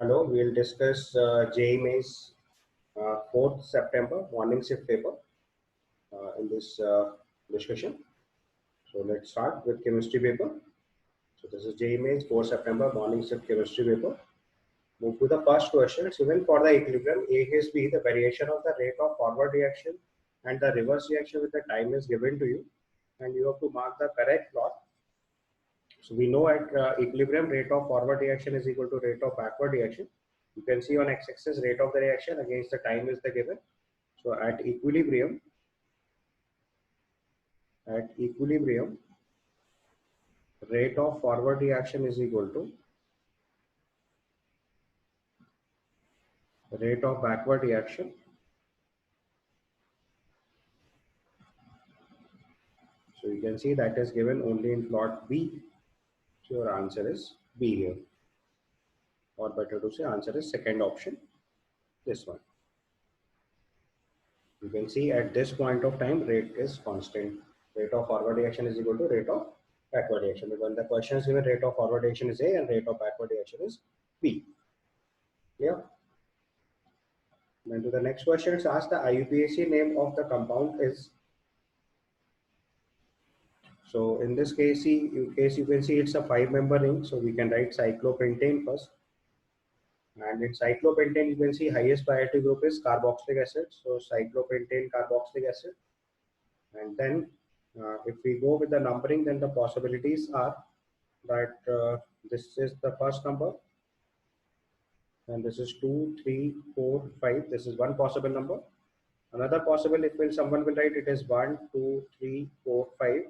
Hello, we'll discuss JEE Mains 4th September morning shift paper in this discussion. So let's start with chemistry paper. So this is JEE Mains 4th September morning shift chemistry paper. Move to the first question. It's given for the equilibrium A gives B, the variation of the rate of forward reaction and the reverse reaction with the time is given to you, and you have to mark the correct plot. So we know at equilibrium rate of forward reaction is equal to rate of backward reaction. You can see on x-axis rate of the reaction against the time is the given. So at equilibrium, rate of forward reaction is equal to rate of backward reaction. So you can see that is given only in plot B. So your answer is B here. Or better to say answer is second option, this one. You can see at this point of time rate is constant. Rate of forward reaction is equal to rate of backward reaction. Because the question is given rate of forward reaction is A and rate of backward reaction is B. Clear? Then to the next question, it's asked the IUPAC name of the compound is. So in this case, you can see it's a 5-member ring. So we can write cyclopentane first. And in cyclopentane, you can see highest priority group is carboxylic acid. So cyclopentane carboxylic acid. And then if we go with the numbering, then the possibilities are that this is the first number, and this is 2, 3, 4, 5. This is one possible number. Another possible, if someone will write it is 1, 2, 3, 4, 5,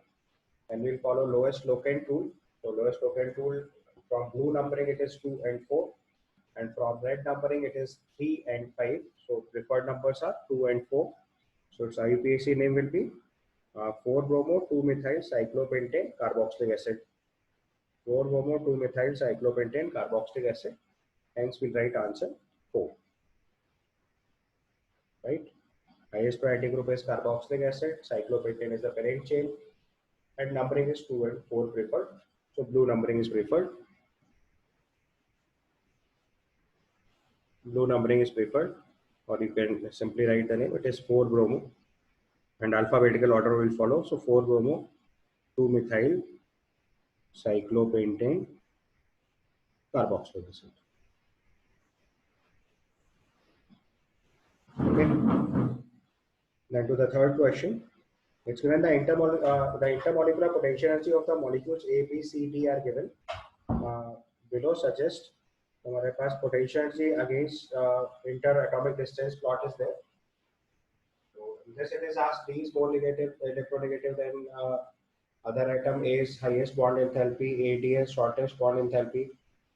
and we'll follow lowest locant rule. So lowest locant rule, from blue numbering it is 2 and 4, and from red numbering it is 3 and 5. So preferred numbers are 2 and 4. So its IUPAC name will be 4-bromo 2-methyl cyclopentane carboxylic acid. 4-bromo 2-methyl cyclopentane carboxylic acid. Hence we'll write answer 4. Right? Highest priority group is carboxylic acid. Cyclopentane is the parent chain, and numbering is 2 and 4 preferred. So blue numbering is preferred. Blue numbering is preferred, or you can simply write the name. It is 4-bromo, and alphabetical order will follow. So 4-bromo 2-methyl cyclopentane carboxylic acid. Okay. Then to the third question, it's given the intermolecular potential energy of the molecules A, B, C, D are given. Below suggest हमारे पास potential energy against interatomic distance plot is there. So in this it is asked D is more negative, electronegative than other atom. A is highest bond enthalpy, AD has shortest bond enthalpy,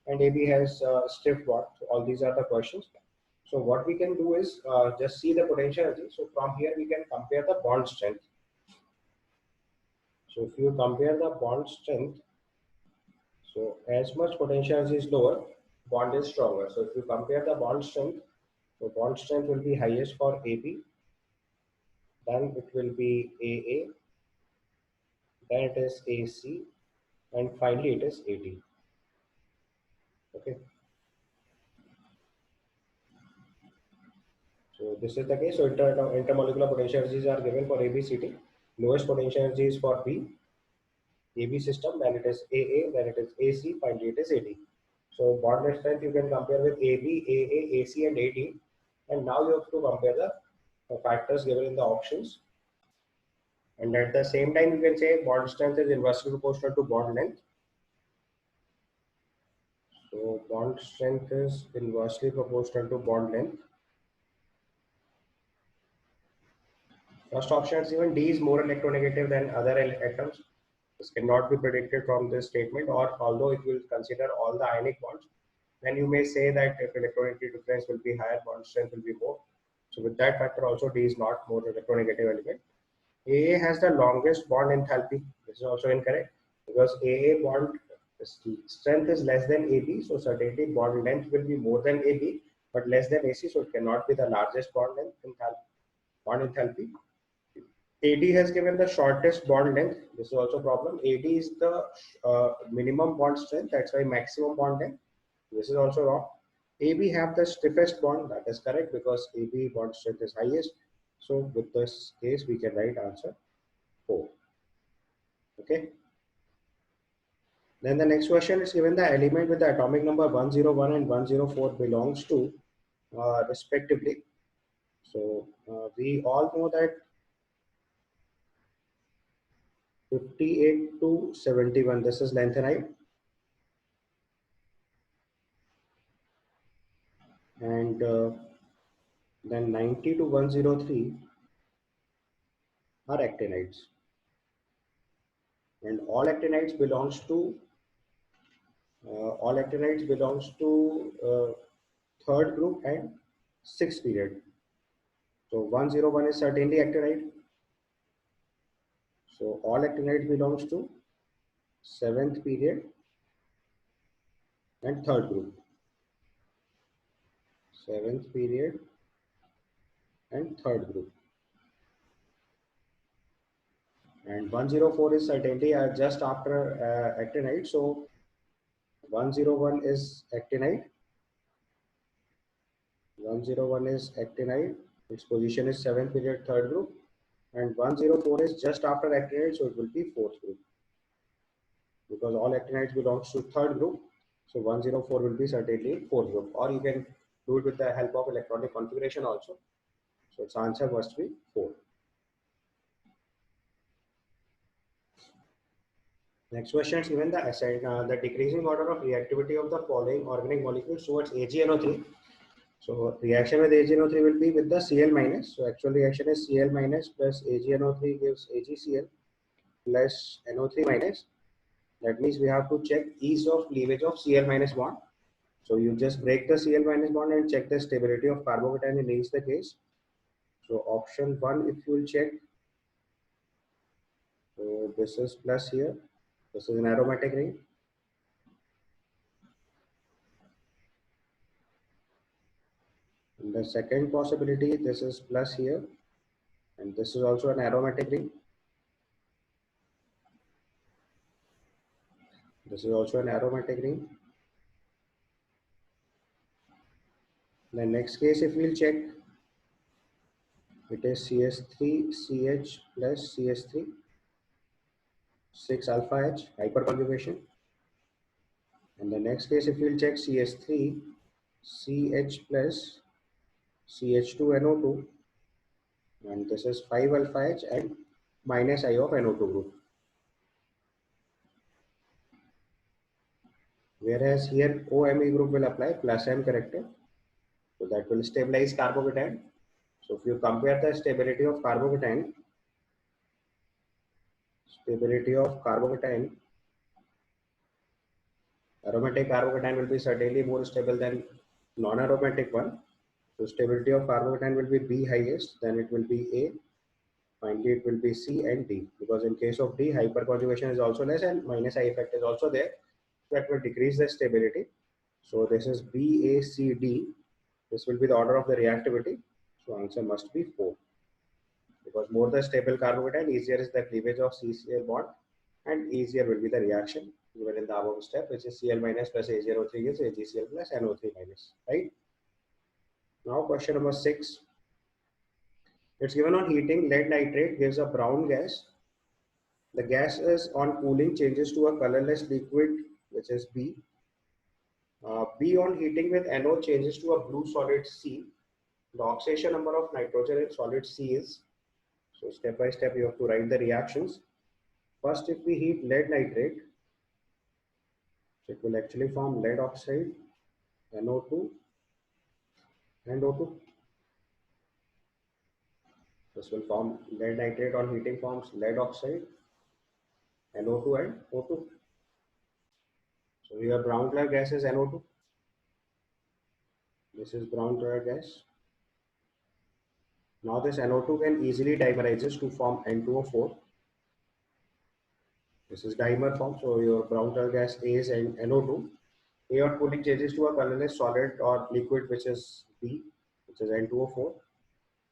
and AB has stiff bond. So all these are the questions. So what we can do is just see the potential energy. So from here we can compare the bond strength. So if you compare the bond strength, so as much potential energy is lower, bond is stronger. So if you compare the bond strength, so bond strength will be highest for AB, then it will be AA, then it is AC, and finally it is AD. Okay. So this is the case. So intermolecular potential energies are given for ABCD. Lowest potential energy is for B, AB system, then it is AA, then it is AC, finally it is AD. So bond strength you can compare with AB, AA, AC, and AD. And now you have to compare the factors given in the options. And at the same time, you can say bond strength is inversely proportional to bond length. So bond strength is inversely proportional to bond length. First option is given D is more electronegative than other atoms. This cannot be predicted from this statement, or although it will consider all the ionic bonds, then you may say that if electronegativity difference will be higher, bond strength will be more. So with that factor also D is not more electronegative element. AA has the longest bond enthalpy. This is also incorrect because AA bond strength is less than AB, so certainly bond length will be more than AB but less than AC, so it cannot be the largest bond enthalpy. AD has given the shortest bond length. This is also a problem. AD is the minimum bond strength. That's why maximum bond length. This is also wrong. AB have the stiffest bond. That is correct because AB bond strength is highest. So with this case, we can write answer 4. Okay. Then the next question is given the element with the atomic number 101 and 104 belongs to respectively. So we all know that 58 to 71, this is lanthanide, and then 90 to 103 are actinides, and all actinides belongs to third group and sixth period. So 101 is certainly actinide. So all actinides belongs to seventh period and third group. Seventh period and third group. And 104 is certainly just after actinide. So 101 is actinide. 101 is actinide. Its position is seventh period third group. And 104 is just after actinide, so it will be fourth group. Because all actinides belongs to third group. So 104 will be certainly fourth group. Or you can do it with the help of electronic configuration also. So its answer must be 4. Next question is given the decreasing order of reactivity of the following organic molecules towards AgNO3. So reaction with AgNO3 will be with the Cl minus. So actual reaction is Cl minus plus AgNO3 gives AgCl plus NO3 minus. That means we have to check ease of cleavage of Cl minus bond. So you just break the Cl minus bond and check the stability of carbocation in each the case. So option 1, if you will check, so this is plus here. This is an aromatic ring. And the second possibility, this is plus here, and this is also an aromatic ring. This is also an aromatic ring. The next case, if we'll check, it is CS3CH plus CS3, 6 alpha H, hyperconjugation. And the next case, if we'll check CS3CH plus CH2NO2, and this is 5 alpha H and minus I of NO2 group. Whereas here OMe group will apply plus M character. So that will stabilize carbocation. So if you compare the stability of carbocation, aromatic carbocation will be certainly more stable than non-aromatic one. So stability of carbocation will be B highest, then it will be A, finally it will be C and D, because in case of D, hyperconjugation is also less and minus I effect is also there. That will decrease the stability. So this is B, A, C, D. This will be the order of the reactivity. So answer must be 4. Because more the stable carbocation, easier is the cleavage of CCl bond and easier will be the reaction given in the above step, which is Cl minus plus AgNO3 gives AgCl plus NO3 minus, right? Now question number 6. It's given on heating, lead nitrate gives a brown gas. The gas is on cooling changes to a colorless liquid, which is B. B on heating with NO changes to a blue solid C. The oxidation number of nitrogen in solid C is, so step by step you have to write the reactions. First, if we heat lead nitrate, it will actually form lead oxide, NO2 and O2. This will form lead nitrate on heating forms lead oxide, NO2 and O2. So your brown color gas is NO2. This is brown color gas. Now this NO2 can easily dimerizes to form N2O4. This is dimer form, so your brown color gas A is NO2. A on cooling changes to a colorless solid or liquid, which is B, which is N2O4.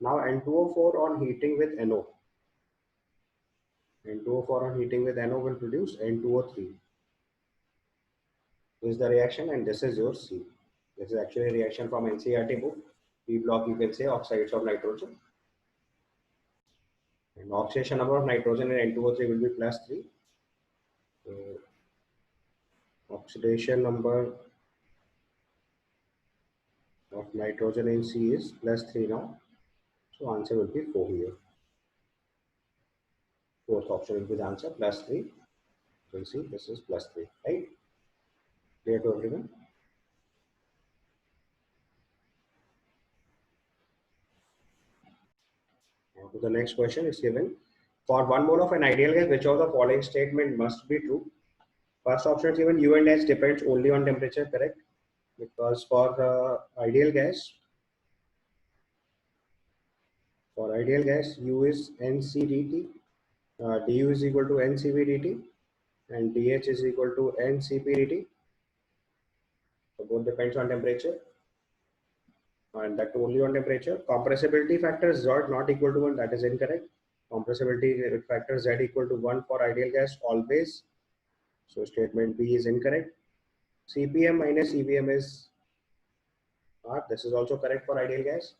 Now N2O4 on heating with NO. N2O4 on heating with NO will produce N2O3. This is the reaction and this is your C. This is actually a reaction from NCERT book. P block, you can say oxides of nitrogen. And oxidation number of nitrogen in N2O3 will be plus 3. So oxidation number of nitrogen in C is plus 3 now. So answer will be 4 here. Fourth option will be the answer, plus 3. You can see this is plus 3, right? Clear to everyone? Now to the next question is given. For 1 mole of an ideal gas, which of the following statement must be true? First option is given, U and S depends only on temperature, correct? Because for ideal gas, U is NCDT, du is equal to NCVDT, and dH is equal to NCPDT. So both depends on temperature, and that only on temperature. Compressibility factor Z not equal to 1, that is incorrect. Compressibility factor Z equal to 1 for ideal gas always. So statement B is incorrect. CPM minus EBM is R. This is also correct for ideal gas.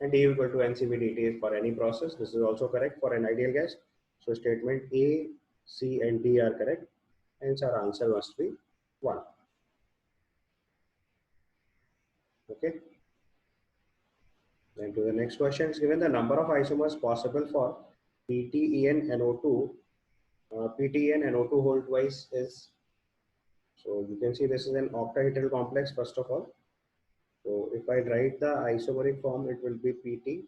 And D equal to NCVDT for any process. This is also correct for an ideal gas. So statement A, C, and D are correct. Hence our answer must be 1. Okay. Then to the next question is given the number of isomers possible for PTEN-NO2. PTEN-NO2 hold twice is, so you can see this is an octahedral complex first of all. So if I write the isomeric form, it will be PT.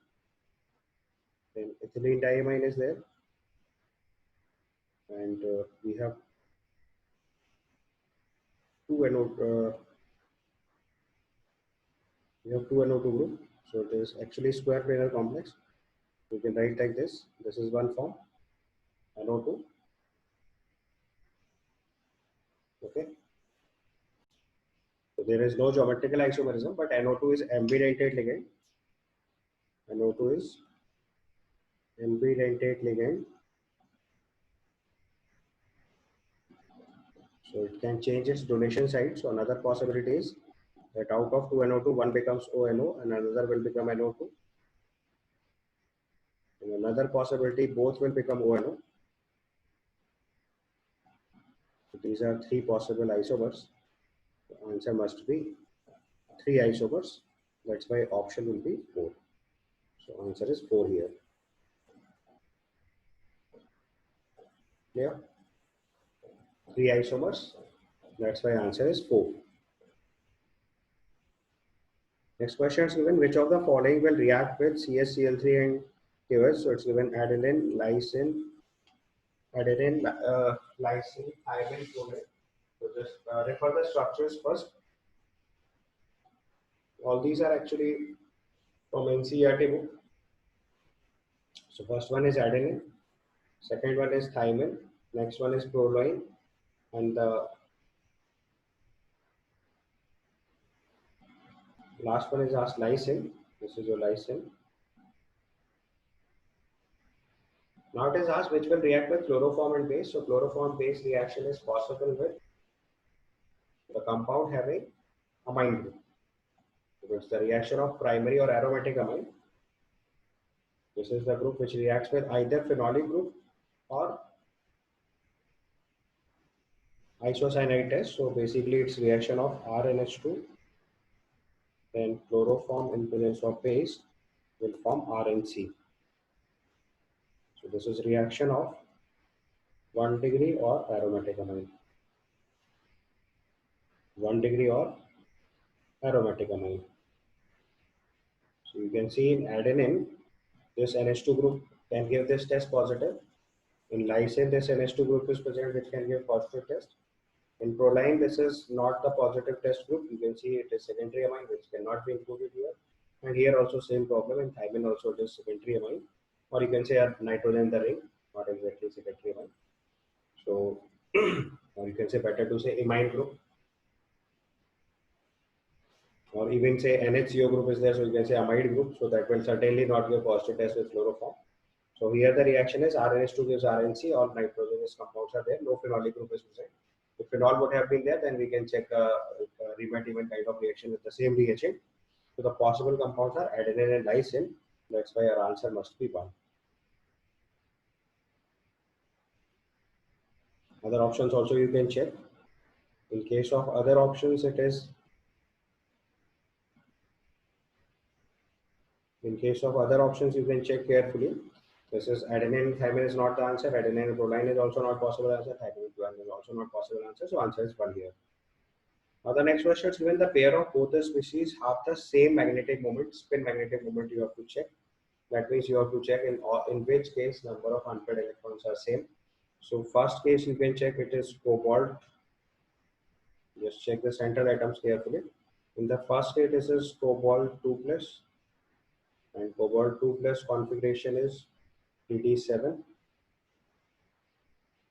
Then ethylene diamine is there, and we have two NO. We have two NO2 group. So it is actually square planar complex. We can write like this. This is one form, NO2. Okay. So there is no geometrical isomerism, but NO2 is ambidentate ligand. NO2 is ambidentate ligand. So it can change its donation site. So another possibility is that out of two NO2, one becomes ONO and another will become NO2. And another possibility, both will become ONO. So these are three possible isomers. The answer must be 3 isomers. That's why option will be 4. So answer is 4 here. Clear? 3 isomers. That's why answer is 4. Next question is given, which of the following will react with CSCl3 and KOH? So it's given adenine, lysine, lysine, thymine, bromine. So just refer the structures first. All these are actually from NCERT book. So first one is adenine, second one is thymine, next one is proline, and the last one is asked lysine. This is your lysine. Now it is asked which will react with chloroform and base. So chloroform base reaction is possible with the compound having amine group. So it's the reaction of primary or aromatic amine. This is the group which reacts with either phenolic group or isocyanide test. So basically it's reaction of RNH2, then chloroform in presence of base will form RNC. So this is reaction of 1 degree or aromatic amine. 1 degree or aromatic amine. So you can see in adenine, this NH2 group can give this test positive. In lysine, this NH2 group is present which can give positive test. In proline, this is not the positive test group. You can see it is secondary amine which cannot be included here. And here also same problem. In thymine also it is secondary amine. Or you can say a nitrogen in the ring, not exactly secondary amine. So, or you can say better to say amine group. Or even say NHCO group is there, so you can say amide group. So that will certainly not give positive test with chloroform. So here the reaction is RNH2 gives RNC, all nitrogenous compounds are there, no phenolic group is present. If phenol would have been there, then we can check a Riemann-Eman kind of reaction with the same reagent. So the possible compounds are adenine and lysine. That's why our answer must be 1. Other options also you can check. In case of other options, it is, in case of other options, you can check carefully. This is adenine thymine is not the answer. Adenine proline is also not possible answer. Thymine guanine is also not possible answer. So answer is 1 here. Now the next question is, given the pair of both the species have the same magnetic moment, spin magnetic moment, you have to check. That means you have to check in which case number of unpaired electrons are same. So first case you can check it is cobalt. Just check the central atoms carefully. In the first case this is cobalt 2 plus, and cobalt 2 plus configuration is 3d7.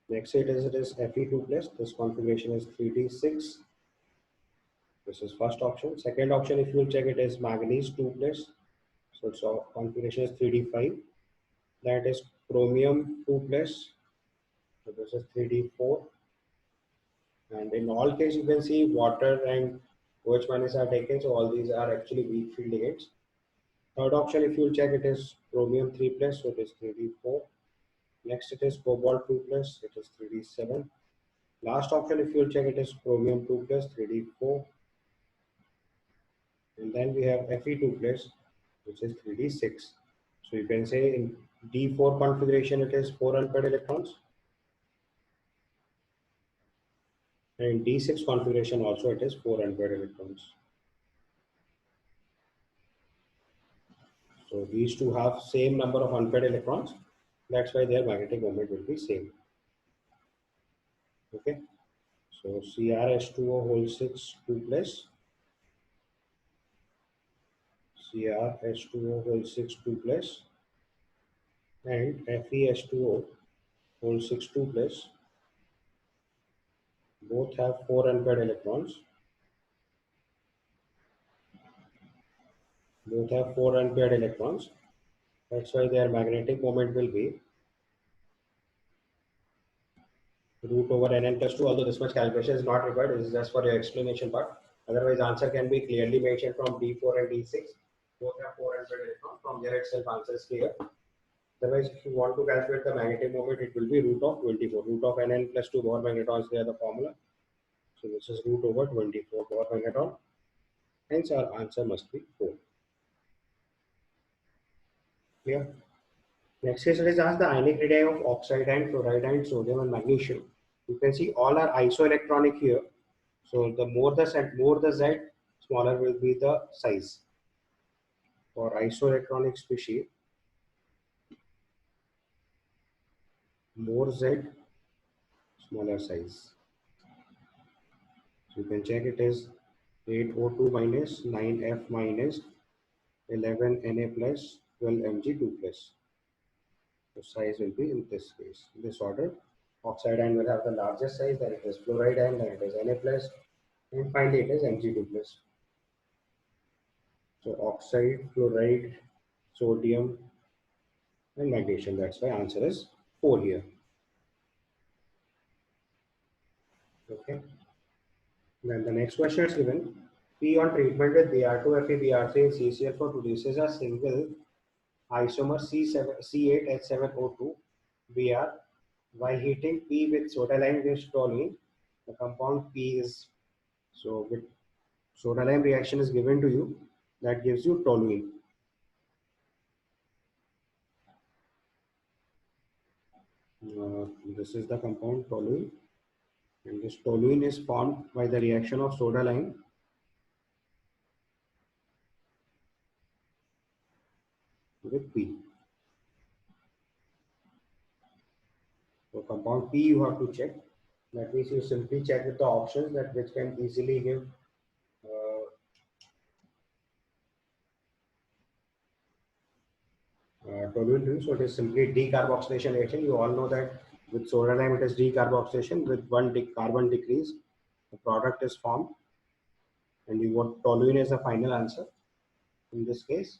Next it is Fe2 plus. This configuration is 3d6. This is first option. Second option, if you will check, it is manganese 2 plus. So its configuration is 3d5. That is chromium 2 plus. So this is 3d4. And in all cases, you can see water and OH minus are taken. So all these are actually weak field ligands. Third option, if you will check, it is chromium 3 plus. So it is 3d4. Next, it is cobalt 2 plus. It is 3d7. Last option, if you will check, it is chromium 2 plus 3d4. And then we have Fe2 plus, which is 3d6. So you can say in D4 configuration it is 4 unpaired electrons, and in D6 configuration also it is 4 unpaired electrons. So these two have same number of unpaired electrons. That's why their magnetic moment will be same. Okay. So CrH2O whole 6 2 plus, CrH2O whole 6 2 plus, and FeH2O whole 6 2 plus. Both have 4 unpaired electrons. Both have 4 unpaired electrons. That's why their magnetic moment will be root over Nn plus 2, although this much calculation is not required. This is just for your explanation part. Otherwise, answer can be clearly mentioned from D4 and D6. Both have 400 electrons. From there itself, answer is clear. Otherwise, if you want to calculate the magnetic moment, it will be root of 24. Root of Nn plus 2 Bohr magnetons, they are the formula. So this is root over 24 Bohr magneton. Hence, our answer must be 4. Clear? Next case, it is asked the ionic radii of oxide and fluoride and sodium and magnesium. You can see all are isoelectronic here. So the more the Z, smaller will be the size. For isoelectronic species, more Z, smaller size. So you can check it is 8O2 minus 9F minus 11 Na plus 12 Mg2 plus. So size will be in this case, in this order. Oxide ion will have the largest size, then it is fluoride ion, then it is Na plus, and finally it is Mg2 plus. So oxide, fluoride, sodium, and magnesium. That's why answer is 4 here. Okay. Then the next question is given. P on treatment with Br2Fe Br3 and CCl4 produces a single isomer C8H7O2 Br. While heating P with soda lime gives toluene. The compound P is, so with soda lime reaction is given to you, that gives you toluene. This is the compound toluene, and this toluene is formed by the reaction of soda lime with P. So compound P you have to check. That means you simply check with the options that which can easily give toluene to you. So it is simply decarboxylation reaction. You all know that with soda lime it is decarboxylation. With one carbon decrease, the product is formed, and you want toluene as a final answer in this case.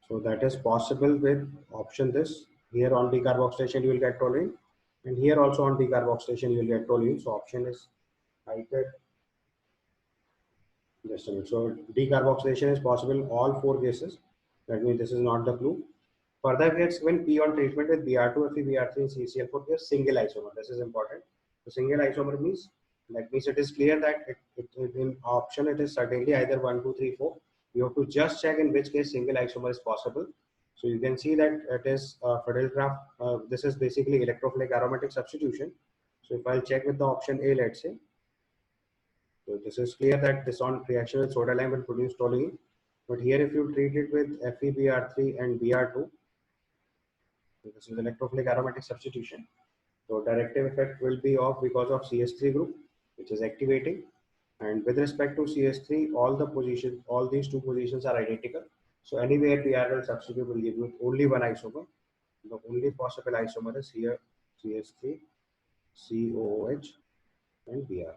So that is possible with option this. Here on decarboxylation you will get toluene, and here also on decarboxylation you will get toluene. So option is I could just a minute. So decarboxylation is possible in all four cases. That means this is not the clue. Further gets when P on treatment with Br2, Fe, Br3, and CCl4 gives single isomer. This is important. So single isomer means that means it is clear that in option it is certainly either 1, 2, 3, 4. You have to just check in which case single isomer is possible. So you can see that it is Friedel-Crafts. This is basically electrophilic aromatic substitution. So if I'll check with the option A, let's say. So this is clear that this on reaction with soda lime will produce toluene. But here if you treat it with FeBr3 and Br2, so this is electrophilic aromatic substitution. So directive effect will be off because of CS3 group, which is activating. And with respect to CS3, all these two positions are identical. So anywhere BRL substitute will give you only one isomer. The only possible isomer is here CS3, COOH, and Br.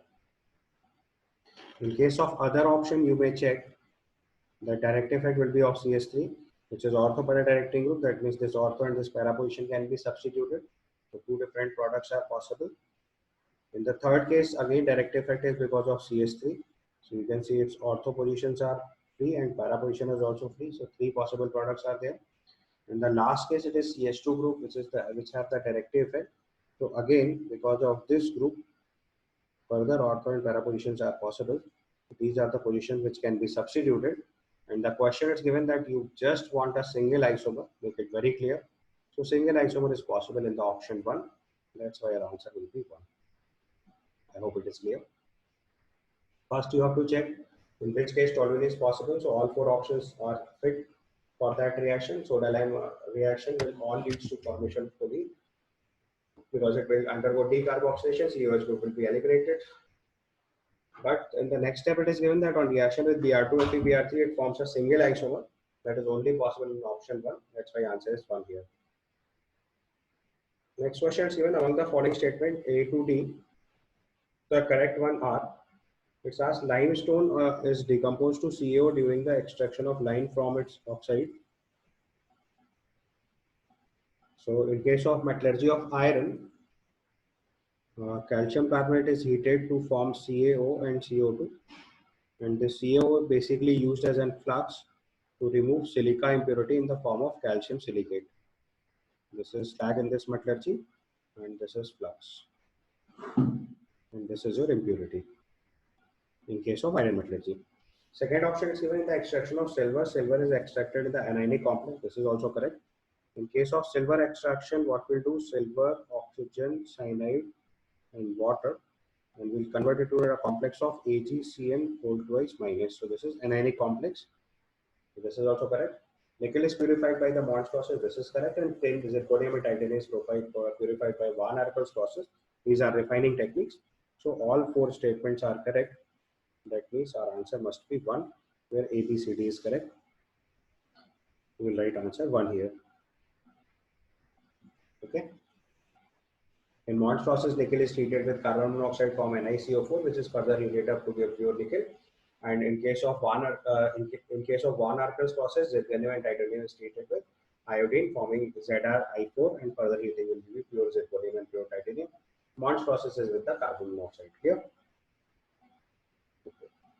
In case of other option, you may check the direct effect will be of CS3, which is ortho para directing group. That means this ortho and this para position can be substituted. So two different products are possible. In the third case, again, direct effect is because of CS3. So you can see its ortho positions are free and para position is also free. So three possible products are there. In the last case, it is CS2 group, which have the directive effect. So again, because of this group, further ortho and para positions are possible. These are the positions which can be substituted. And the question is given that you just want a single isomer, make it very clear. So single isomer is possible in the option 1. That's why our answer will be 1. I hope it is clear. First, you have to check in which case toluene is possible. So all four options are fit for that reaction. Soda lime reaction will all lead to formation of toluene because it will undergo decarboxylation. COH group will be eliminated. But in the next step, it is given that on reaction with Br2 and Br3, it forms a single isomer that is only possible in option 1. That's why answer is 1 here. Next question is given among the following statement A to D. The correct one are. It says limestone is decomposed to CO during the extraction of lime from its oxide. So in case of metallurgy of iron, calcium carbonate is heated to form CaO and CO2. And the CaO is basically used as an flux to remove silica impurity in the form of calcium silicate. This is slag in this metallurgy, and this is flux. And this is your impurity in case of iron metallurgy. Second option is given in the extraction of silver. Silver is extracted in the anionic complex. This is also correct. In case of silver extraction, what we'll do, silver, oxygen, cyanide, and water, and we'll convert it to a complex of AgCN whole twice minus. So this is anionic complex. So this is also correct. Nickel is purified by the Mons process. This is correct. And tin, zirconium, and titanium is purified by Van Arkel's process. These are refining techniques. So all four statements are correct. That means our answer must be 1, where A, B, C, D is correct. We will write answer 1 here. Okay. In Mons process, nickel is treated with carbon monoxide form NiCO4, which is further heated up to give pure nickel. And in case of Van Arkel's process, zirconium and titanium is treated with iodine forming ZrI4, and further heating will give you pure zirconium and pure titanium. Mons process is with the carbon monoxide. Here.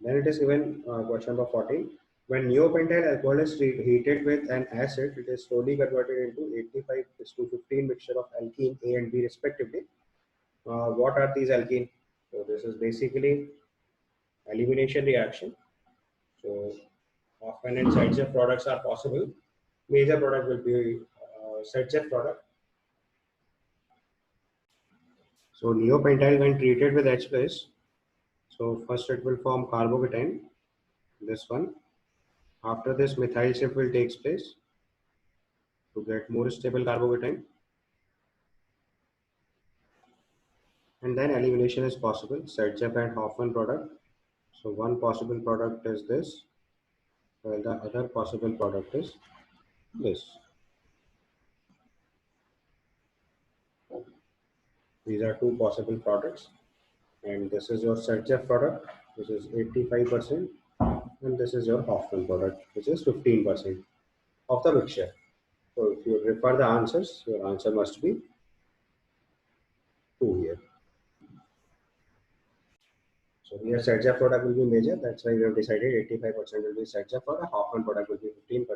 Then it is given question number 14. When neopentyl alcohol is heated with an acid, it is slowly converted into 85:15 mixture of alkene A and B respectively. What are these alkene? So this is basically elimination reaction. So often in Sidesef products are possible. Major product will be Sidesef product. So neopentyl when treated with H+, so first it will form carboketene, this one. After this, methyl shift will take place to get more stable carboketene. And then elimination is possible, Sidesef and Hoffman product. So one possible product is this, while the other possible product is this. These are two possible products. And this is your Sidesef product, which is 85%. And this is your Hoffman product, which is 15% of the mixture. So if you refer the answers, your answer must be 2 here. So here ZF product will be major. That's why we have decided 85% will be ZF or a Hoffman product will be 15%.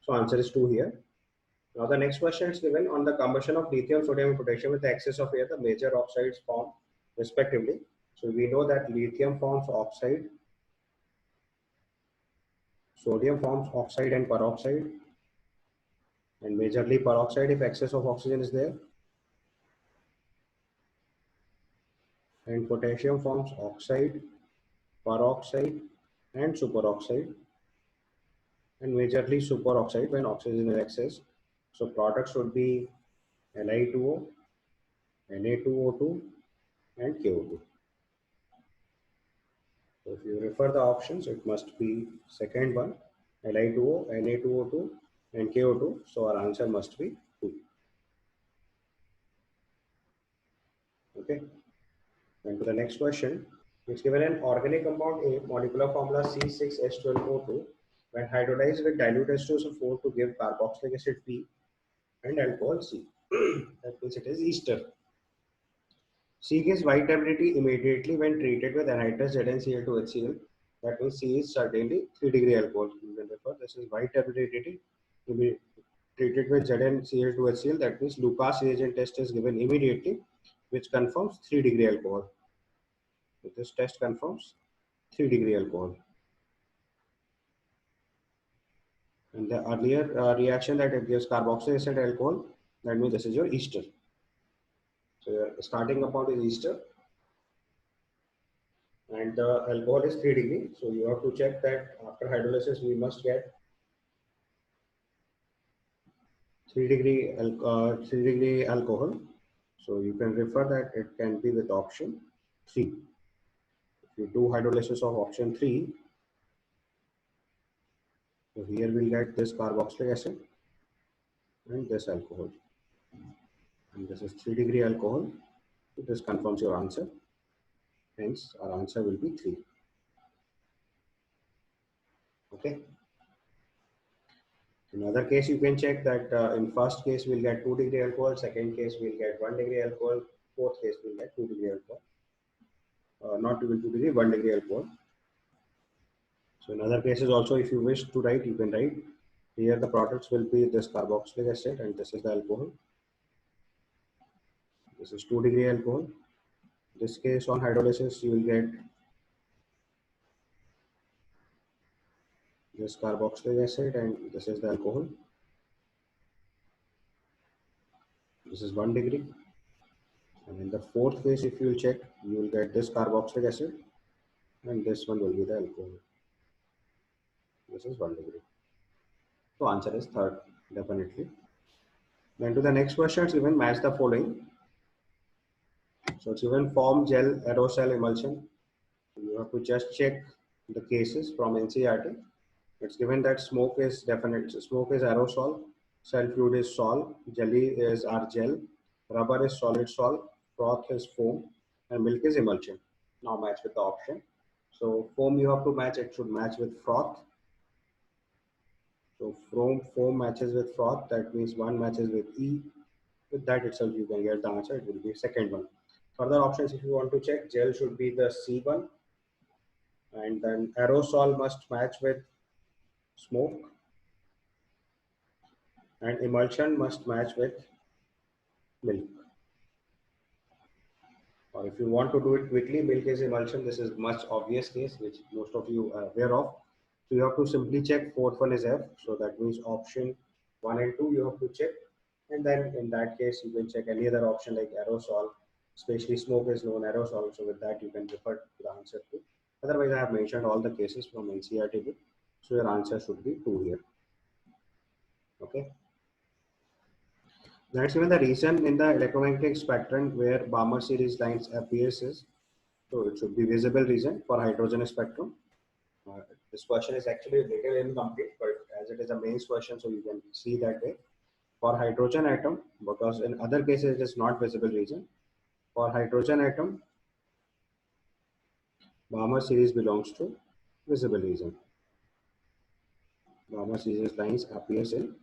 So answer is 2 here. Now the next question is given on the combustion of lithium, sodium, and potassium with the excess of air, the major oxides form respectively. So we know that lithium forms oxide, sodium forms oxide and peroxide, and majorly peroxide if excess of oxygen is there, and potassium forms oxide, peroxide, and superoxide, and majorly superoxide when oxygen is excess. So products would be Li2O, Na2O2, and KO2. So if you refer the options, it must be second one, Li2O, Na2O2, and KO2. So our answer must be 2. Okay. And to the next question, it's given an organic compound A, molecular formula C6H12O2, when hydrolyzed with dilute H2SO4 to give carboxylic acid P and alcohol C. That means it is ester. C gives white tabletty immediately when treated with anhydrous ZnCl2HCl. That means C is certainly 3-degree alcohol. You can refer, this is white tabletty treated with ZnCl2HCl. That means Lucas reagent test is given immediately, which confirms 3-degree alcohol. So this test confirms 3-degree alcohol. And the earlier reaction that it gives carboxylic acid alcohol, that means this is your ester. So your starting compound is ester, and the alcohol is 3-degree. So you have to check that after hydrolysis we must get 3-degree alcohol. So you can refer that it can be with option 3. If you do hydrolysis of option 3, so here we'll get this carboxylic acid and this alcohol. And this is 3-degree alcohol. So this confirms your answer. Hence, our answer will be 3. Okay. In other case, you can check that in first case we'll get 2-degree alcohol, second case we'll get 1-degree alcohol, fourth case we'll get 2-degree alcohol. Not even 2-degree, 1-degree alcohol. So in other cases also, if you wish to write, you can write. Here the products will be this carboxylic acid and this is the alcohol. This is 2-degree alcohol. In this case on hydrolysis, you will get this carboxylic acid and this is the alcohol. This is 1-degree. And in the fourth case, if you will check, you will get this carboxylic acid and this one will be the alcohol. This is 1-degree. So answer is third, definitely. Then to the next question, it's given match the following. So it's given form, gel, aerosol, emulsion. You have to just check the cases from NCERT. It's given that smoke is definite. Smoke is aerosol, cell fluid is sol, jelly is our gel, rubber is solid sol, froth is foam, and milk is emulsion. Now match with the option. So foam you have to match, it should match with froth. So foam matches with froth, that means one matches with E. With that itself you can get the answer, it will be second one. Further options if you want to check, gel should be the C1, and then aerosol must match with smoke, and emulsion must match with milk. Or if you want to do it quickly, milk is emulsion. This is much obvious case which most of you are aware of. So you have to simply check fourth one is F. So that means option 1 and 2 you have to check. And then in that case you can check any other option like aerosol, especially smoke is known aerosol. So with that you can refer to the answer 2. Otherwise I have mentioned all the cases from NCERT book. So your answer should be 2 here. Okay. That's even the reason in the electromagnetic spectrum where Balmer series lines appears is, so it should be visible region for hydrogen spectrum. This question is actually a little incomplete, but as it is a main question, so you can see that way. For hydrogen atom, because in other cases it is not visible region. For hydrogen atom, Balmer series belongs to visible region. Balmer series lines appears in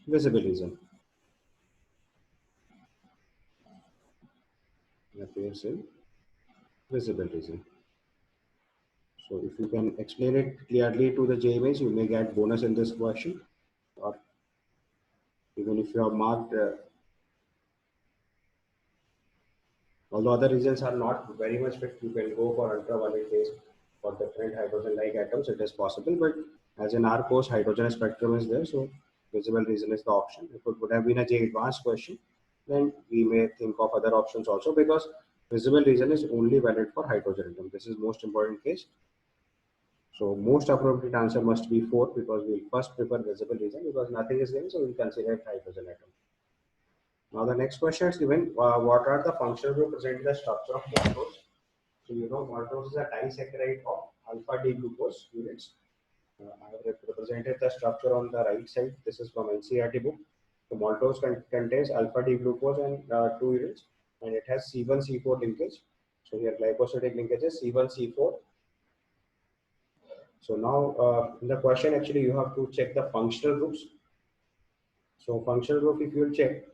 visible region. Appears in visible reason. So if you can explain it clearly to the JMAs, you may get bonus in this question. Or even if you have marked, although other reasons are not very much fit, you can go for ultraviolet phase for different hydrogen-like atoms. It is possible, but as in our course, hydrogen spectrum is there, so visible reason is the option. If it would have been a J advanced question, then we may think of other options also, because visible reason is only valid for hydrogen atom. This is most important case. So most appropriate answer must be 4, because we'll first prefer visible reason, because nothing is given, so we'll consider it hydrogen atom. Now the next question is given, what are the functional group present in the structure of maltose? So you know maltose is a disaccharide of alpha D glucose units. I have represented the structure on the right side. This is from NCERT book. So maltose contains alpha D glucose and 2 units, and it has C1C4 linkage. So here glycosidic linkages C1C4. So now in the question actually you have to check the functional groups. So functional group, if you will check,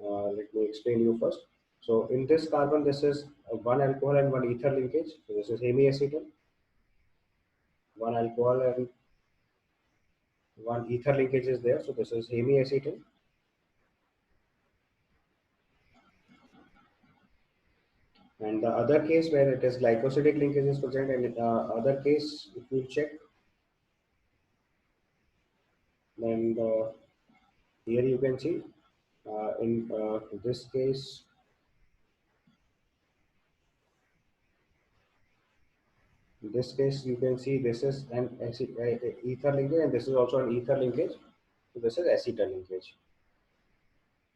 let me explain you first. So in this carbon, this is one alcohol and one ether linkage. So this is hemiacetal. One alcohol and one ether linkage is there. So this is hemiacetal. And the other case where it is glycosidic linkage is present, and other case, if you check, then here you can see in this case, you can see this is an ether linkage, and this is also an ether linkage. So this is acetal linkage.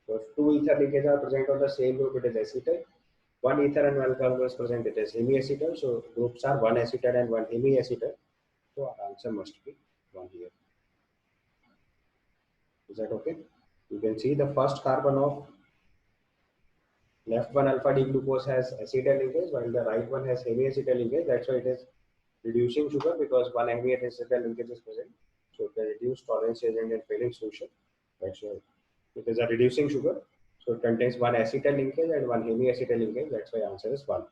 So if two ether linkages are present on the same group, it is acetal. One ether and one alcohol is present, it is hemiacetal. So groups are one acetal and one hemiacetal. So our answer must be one here. Is that okay? You can see the first carbon of left one alpha D glucose has acetal linkage, while the right one has hemiacetal linkage. That's why it is reducing sugar, because one hemiacetal linkage is present. So it can reduce tolerance agent and failing solution. That's why it is a reducing sugar. So it contains one acetal linkage and one hemiacetal linkage. That's why answer is 1.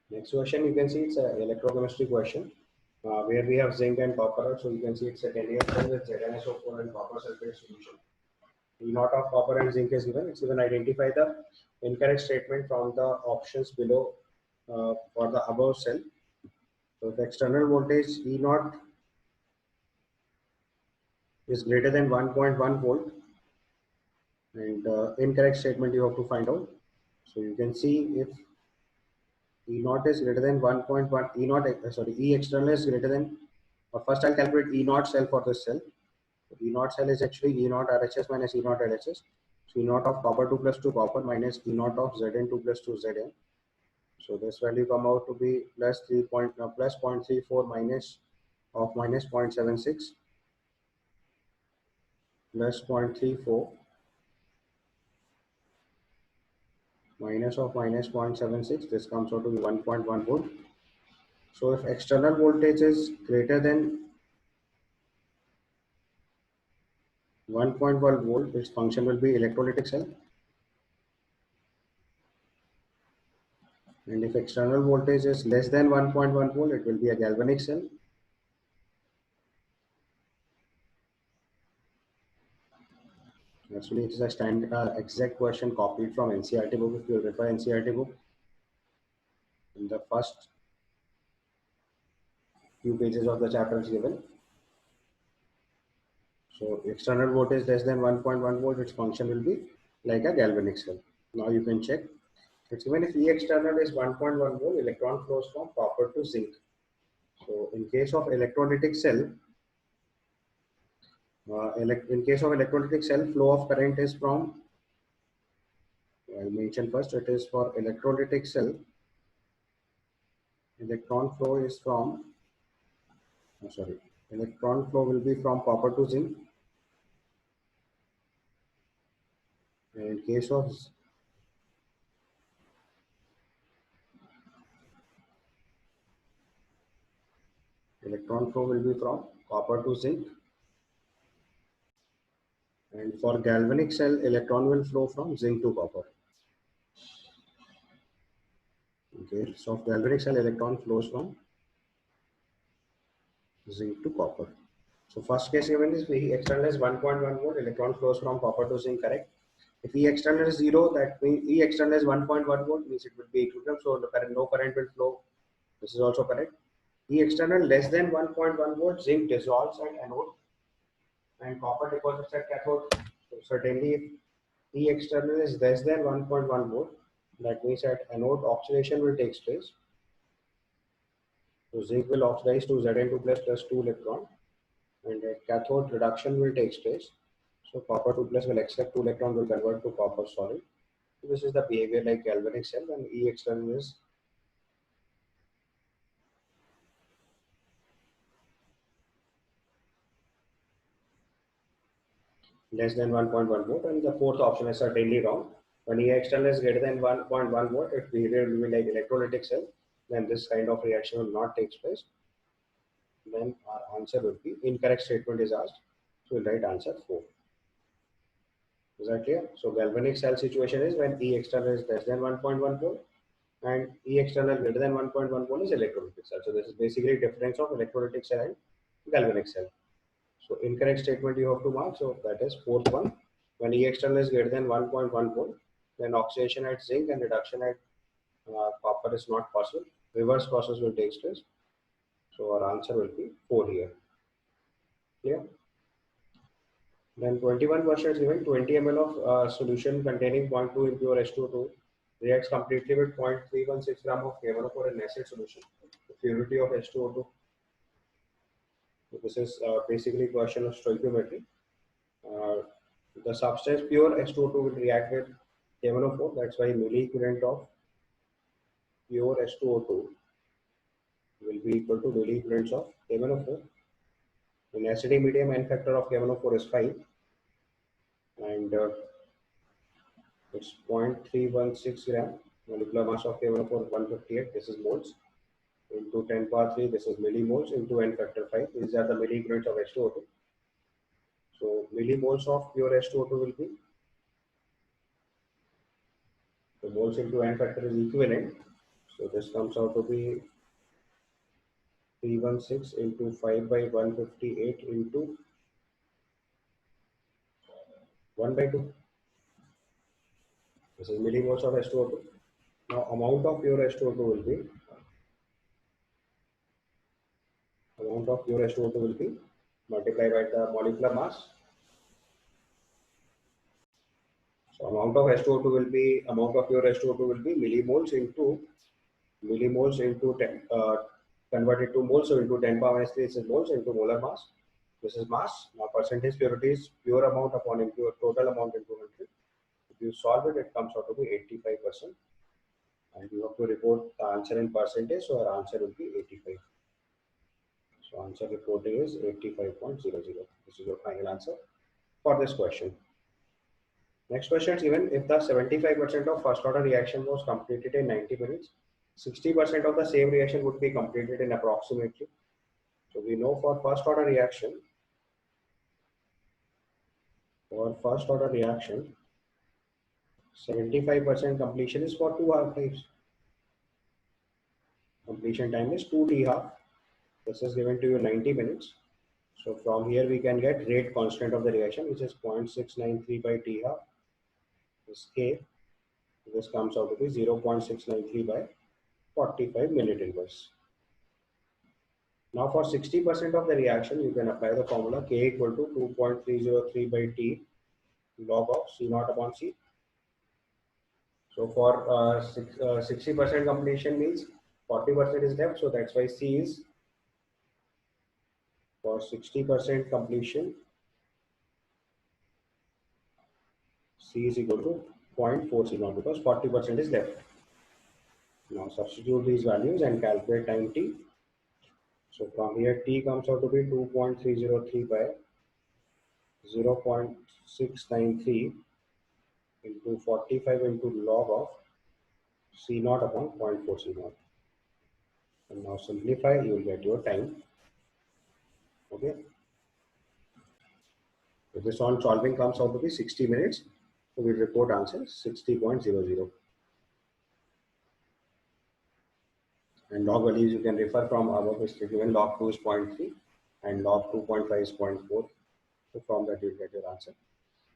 Next question, you can see it's an electrochemistry question where we have zinc and copper. So you can see it's a 10-year cell with ZnSO4 and copper sulfate solution. E naught of copper and zinc is given. It's given identify the incorrect statement from the options below for the above cell. So the external voltage E naught is greater than 1.1 volt, and incorrect statement you have to find out. So you can see if E naught is greater than 1.1, E naught, sorry, E external is greater than, first I'll calculate E naught cell for this cell. So E naught cell is actually E naught RHS minus E naught LHS. So E naught of copper 2 plus 2 copper minus E naught of Zn 2 plus 2 Zn. So this value come out to be plus 0.34 minus of minus 0.76 plus 0.34 minus of minus 0.76. This comes out to be 1.1 volt. So if external voltage is greater than 1.1 volt, its function will be electrolytic cell. And if external voltage is less than 1.1 volt, it will be a galvanic cell. Actually, it is a standard exact question copied from NCERT book. If you refer NCERT book, in the first few pages of the chapter is given. So external voltage less than 1.1 volt, its function will be like a galvanic cell. Now you can check. It's given if E external is 1.1 volt, electron flows from copper to zinc. So in case of electrolytic cell, in case of electrolytic cell, flow of current is from, I'll mention first, it is for electrolytic cell. Electron flow is from, electron flow will be from copper to zinc. And in case of electron flow will be from copper to zinc. And for galvanic cell, electron will flow from zinc to copper. Okay, so galvanic cell electron flows from zinc to copper. So first case given is E external is 1.1 volt, electron flows from copper to zinc, correct? If E external is 0, that means E external is 1.1 volt, means it will be equilibrium, so the current, no current will flow. This is also correct. E external less than 1.1 volt, zinc dissolves at anode and copper deposits at cathode. So certainly if E external is less than 1.1 volt, that means at anode oxidation will take place. So zinc will oxidize to Zn2 plus 2 electron, and at cathode reduction will take place. So copper 2 plus will accept 2 electron, will convert to copper solid. So this is the behavior like galvanic cell, and E external is less than 1.1 volt, and the fourth option is certainly wrong. When E external is greater than 1.1 volt, its behavior will be like electrolytic cell. Then this kind of reaction will not take place. Then our answer would be incorrect statement is asked. So we'll write answer 4. Is that clear? So galvanic cell situation is when E external is less than 1.1 volt and E external greater than 1.1 volt is electrolytic cell. So this is basically difference of electrolytic cell and galvanic cell. So incorrect statement you have to mark. So that is fourth one. When E external is greater than 1.1 volt, then oxidation at zinc and reduction at copper is not possible. Reverse process will take place. So our answer will be 4 here. Clear? Then 21 questions given. 20 ml of solution containing 0.2 impure H2O2 reacts completely with 0.316 gram of KMnO4 in acid solution. The purity of H2O2. So this is basically question of stoichiometry. The substance pure H2O2 will react with KMnO4. That's why milliequivalent of pure H2O2 will be equal to milliequivalents of KMnO4. In acidic medium, N factor of KMnO4 is 5, and it's 0.316 gram. Molecular mass of KMnO4 158. This is moles into 10 power 3. This is millimoles into N factor 5. These are the milliequivalents of H2O2. So millimoles of pure H2O2 will be, the moles into N factor is equivalent. So this comes out to be 316 into 5 by 158 into 1 by 2. This is millimoles of H2O2. Now amount of pure H2O2 will be, multiplied by the molecular mass. So amount of H2O2 will be, amount of pure H2O2 will be millimoles into 10, converted to moles, so into 10 power minus 3 is moles into molar mass. This is mass. Now percentage purity is pure amount upon impure total amount into 100. If you solve it, it comes out to be 85%. And you have to report the answer in percentage, so our answer will be 85. So answer reporting is 85.00. This is your final answer for this question. Next question is given, if the 75% of first order reaction was completed in 90 minutes, 60% of the same reaction would be completed in approximately. So we know for first order reaction, 75% completion is for 2 half-lives. Completion time is 2 T half. This is given to you 90 minutes. So from here we can get rate constant of the reaction, which is 0.693 by T half. This K, this comes out to be 0.693 by 45 minute inverse. Now for 60% of the reaction, you can apply the formula K equal to 2.303 by T log of C naught upon C. So for 60% completion means 40% is left, so that's why C is, for 60% completion, C is equal to 0.4 C naught because 40% is left. Now substitute these values and calculate time T. So from here T comes out to be 2.303 by 0.693 into 45 into log of C naught upon 0.4 C naught. And now simplify, you will get your time. Okay. So this on solving comes out to be 60 minutes. So we'll report answer 60.00. And log values you can refer from above is given log 2 is 0.3 and log 2.5 is 0.4. So from that you'll get your answer.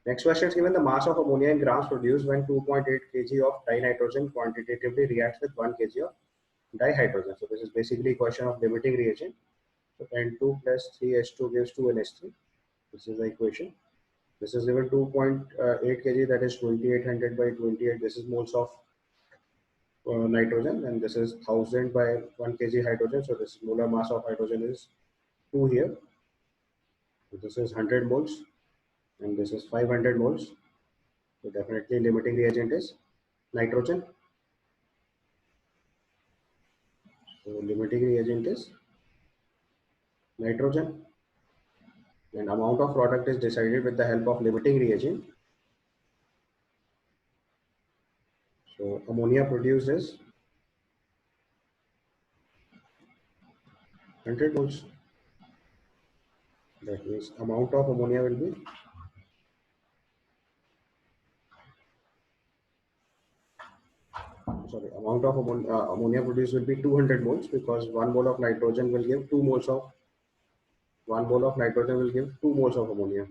Next question is given the mass of ammonia in grams produced when 2.8 kg of dinitrogen quantitatively reacts with 1 kg of dihydrogen. So this is basically a question of limiting reagent. So N2 plus 3H2 gives 2NH3. This is the equation. This is given 2.8 kg, that is 2800 by 28. This is moles of nitrogen, and this is 1000 by 1 kg hydrogen. So this molar mass of hydrogen is 2 here. So this is 100 moles, and this is 500 moles. So definitely limiting reagent is nitrogen. So limiting reagent is nitrogen, and amount of product is decided with the help of limiting reagent. So ammonia produced is 100 moles. That means amount of ammonia will be amount of ammonia produced will be 200 moles, because 1 mole of nitrogen will give 2 moles of 1 mole of nitrogen will give 2 moles of ammonia.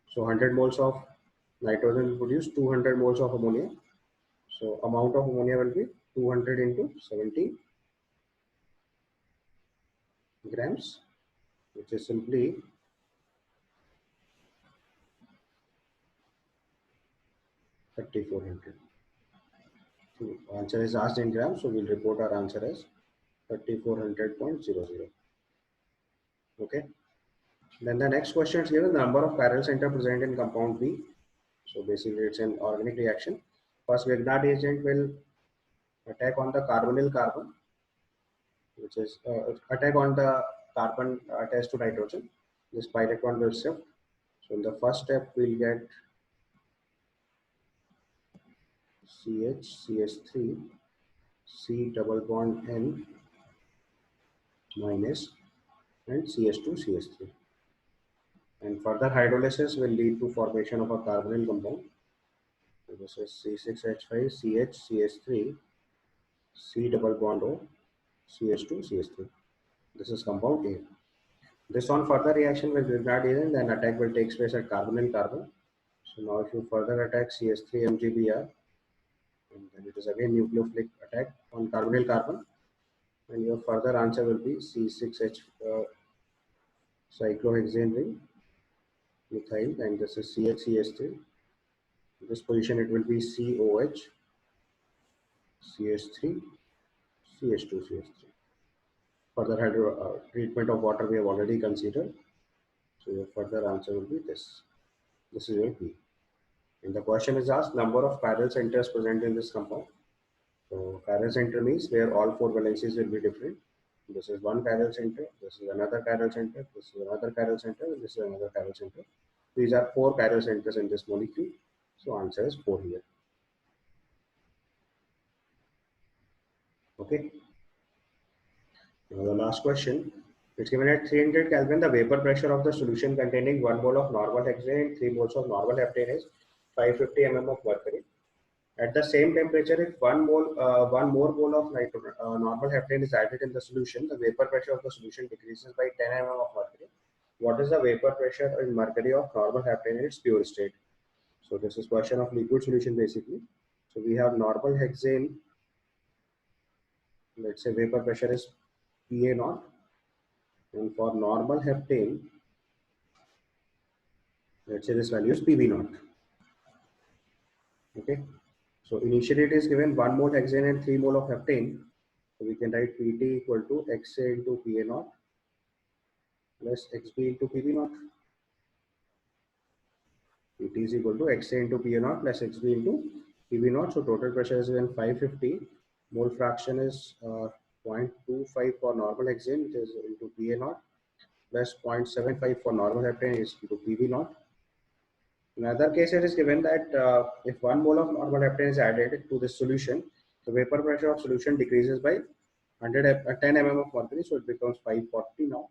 So 100 moles of nitrogen will produce 200 moles of ammonia. So amount of ammonia will be 200 into 70 grams, which is simply 3400. So answer is asked in grams, so we'll report our answer as 3400.00. Okay. Then the next question is given the number of chiral center present in compound B. So basically it's an organic reaction. First Grignard agent will attack on the carbonyl carbon, which is attack on the carbon attached to nitrogen. This pi electron will shift. So in the first step we'll get CH, CH3, C double bond N minus and CH2, CH3. And further hydrolysis will lead to formation of a carbonyl compound. So this is C6H5, CH, CH3, C double bond O, CH2, CH3. This is compound A. This on further reaction with Grignard agent, then attack will take place at carbonyl carbon. So now if you further attack CH3 MgBr, and then it is again nucleophilic attack on carbonyl carbon, and your further answer will be C6H cyclohexane ring methyl, and this is CH3. This position it will be COH, CH3, CH2, CH3. Further treatment of water we have already considered. So your further answer will be this. This is your B. And the question is asked number of chiral centers present in this compound. So chiral center means where all 4 valencies will be different. This is one chiral center, this is another chiral center, this is another chiral center, and this is another chiral center. These are 4 chiral centers in this molecule. So answer is 4 here. Okay. Now the last question. It's given at 300 Kelvin, the vapor pressure of the solution containing 1 mole of normal hexane and 3 moles of normal heptane is 550 mm of mercury. At the same temperature, if one more mole of normal heptane is added in the solution, the vapor pressure of the solution decreases by 10 mm of mercury. What is the vapor pressure in mercury of normal heptane in its pure state? So this is question of liquid solution basically. So we have normal hexane. Let's say vapor pressure is PA naught, and for normal heptane, let's say this value is PB naught. Okay. So initially it is given 1 mole hexane and 3 mole of heptane. So we can write PT equal to XA into PA naught plus XB into PB naught. PT is equal to XA into PA naught plus XB into PB naught. So total pressure is given 550. Mole fraction is 0.25 for normal hexane, which is into PA naught, plus 0.75 for normal heptane is into PB naught. In other case, it is given that if 1 mole of normal heptane is added to this solution, the vapor pressure of solution decreases by 10 mm of mercury, so it becomes 540 now.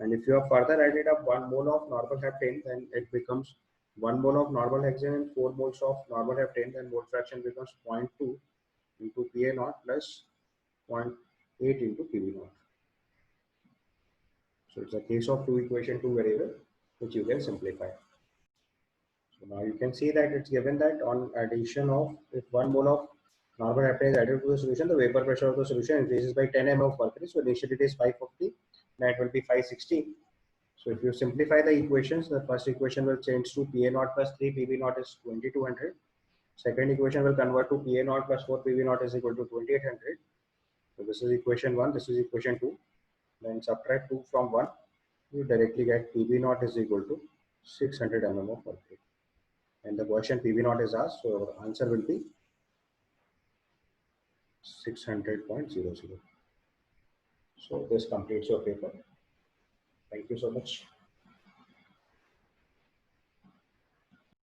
And if you have further added up 1 mole of normal heptane, then it becomes 1 mole of normal hexane and 4 moles of normal heptane, then mole fraction becomes 0.2 into Pa naught plus 0.8 into Pb naught. So it's a case of two equation, two variable, which you can simplify. So now you can see that it's given that on addition of, if 1 mole of normal heptane is added to the solution, the vapor pressure of the solution increases by 10 mm of mercury. So initially it is 550, now it will be 560. So if you simplify the equations, the first equation will change to Pa naught plus 3 Pb naught is 2200. Second equation will convert to Pa naught plus 4 Pb naught is equal to 2800. So this is equation 1, this is equation 2. Then subtract 2 from 1, you directly get Pb naught is equal to 600 mm of mercury. And the question Pb naught is asked, so our answer will be 600.00. So this completes your paper. Thank you so much.